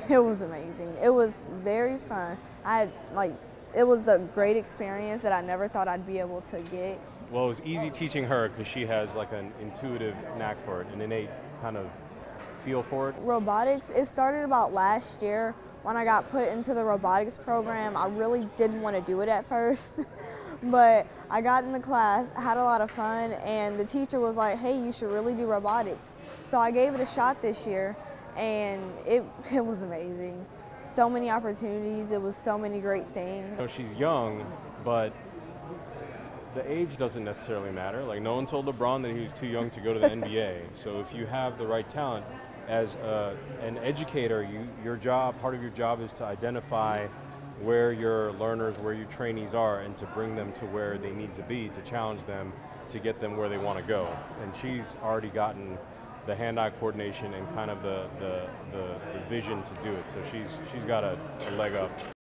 It was amazing. It was very fun. It was a great experience that I never thought I'd be able to get. Well, it was easy teaching her because she has like an intuitive knack for it, an innate kind of feel for it. Robotics, it started about last year when I got put into the robotics program. I really didn't want to do it at first, but I got in the class, had a lot of fun, and the teacher was like, hey, you should really do robotics. So I gave it a shot this year, and it was amazing. So many opportunities, it was so many great things. So she's young, but the age doesn't necessarily matter. Like, no one told LeBron that he was too young to go to the NBA. So if you have the right talent, as an educator, part of your job is to identify where your learners, where your trainees are, and to bring them to where they need to be, to challenge them, to get them where they want to go. And she's already gotten the hand-eye coordination and kind of the vision to do it. So she's got a leg up.